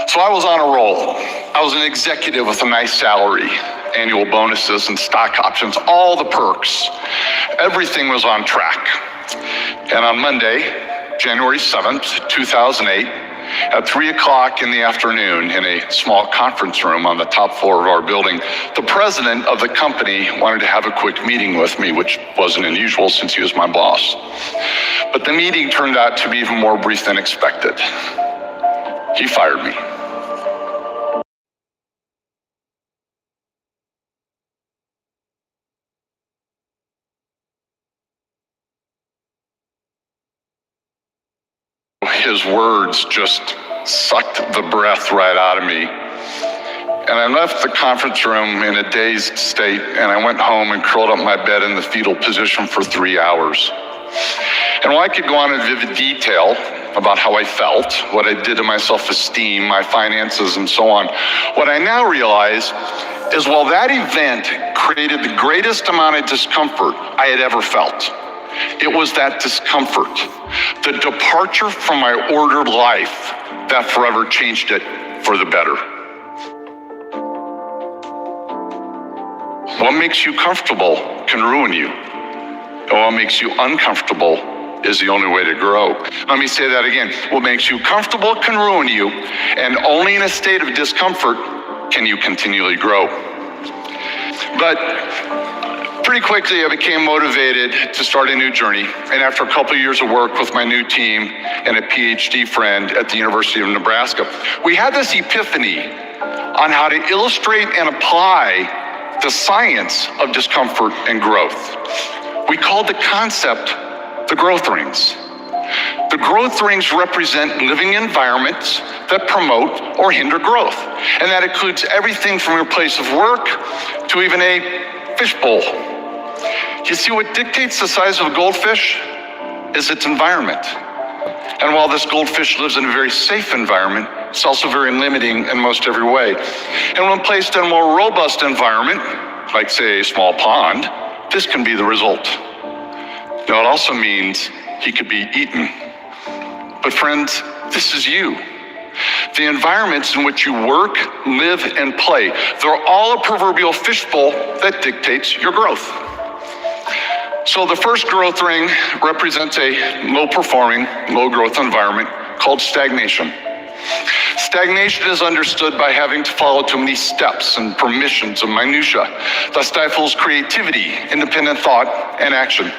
So I was on a roll. I was an executive with a nice salary, annual bonuses and stock options, all the perks. Everything was on track. And on Monday, January 7th, 2008, at 3 o'clock in the afternoon in a small conference room on the top floor of our building, the president of the company wanted to have a quick meeting with me, which wasn't unusual since he was my boss. But the meeting turned out to be even more brief than expected. He fired me. His words just sucked the breath right out of me. And I left the conference room in a dazed state, and I went home and curled up in my bed in the fetal position for 3 hours. And while I could go on in vivid detail about how I felt, what I did to my self-esteem, my finances, and so on, what I now realize is, while that event created the greatest amount of discomfort I had ever felt, it was that discomfort, the departure from my ordered life, that forever changed it for the better. What makes you comfortable can ruin you, and what makes you uncomfortable is the only way to grow. Let me say that again. What makes you comfortable can ruin you, and only in a state of discomfort can you continually grow. But pretty quickly, I became motivated to start a new journey. And after a couple of years of work with my new team and a PhD friend at the University of Nebraska, we had this epiphany on how to illustrate and apply the science of discomfort and growth. We called the concept the growth rings. The growth rings represent living environments that promote or hinder growth. And that includes everything from your place of work to even a fishbowl. You see, what dictates the size of a goldfish is its environment. And while this goldfish lives in a very safe environment, it's also very limiting in most every way. And when placed in a more robust environment, like say a small pond, this can be the result. Now, it also means he could be eaten. But friends, this is you. The environments in which you work, live, and play, they're all a proverbial fishbowl that dictates your growth. So the first growth ring represents a low-performing, low-growth environment called stagnation. Stagnation is understood by having to follow too many steps and permissions and minutia that stifles creativity, independent thought, and action.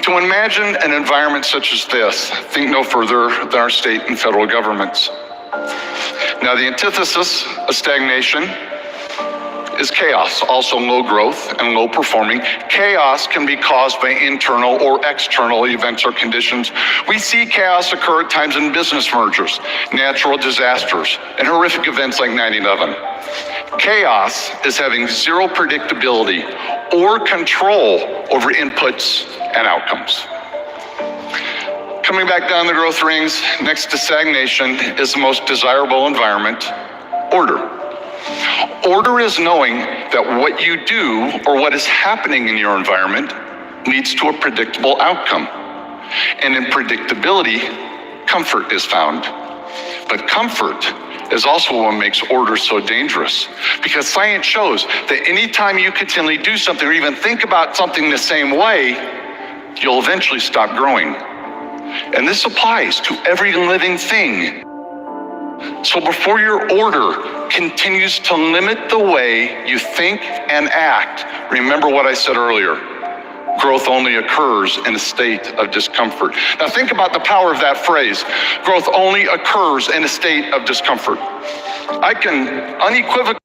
To imagine an environment such as this, think no further than our state and federal governments. Now, the antithesis of stagnation is chaos, also low growth and low performing. Chaos can be caused by internal or external events or conditions. We see chaos occur at times in business mergers, natural disasters, and horrific events like 9/11. Chaos is having zero predictability or control over inputs and outcomes. Coming back down the growth rings, next to stagnation is the most desirable environment, order. Order is knowing that what you do or what is happening in your environment leads to a predictable outcome. And in predictability, comfort is found. But comfort is also what makes order so dangerous, because science shows that anytime you continually do something or even think about something the same way, you'll eventually stop growing. And this applies to every living thing. So before your order continues to limit the way you think and act, remember what I said earlier. Growth only occurs in a state of discomfort. Now think about the power of that phrase. Growth only occurs in a state of discomfort. I can unequivocally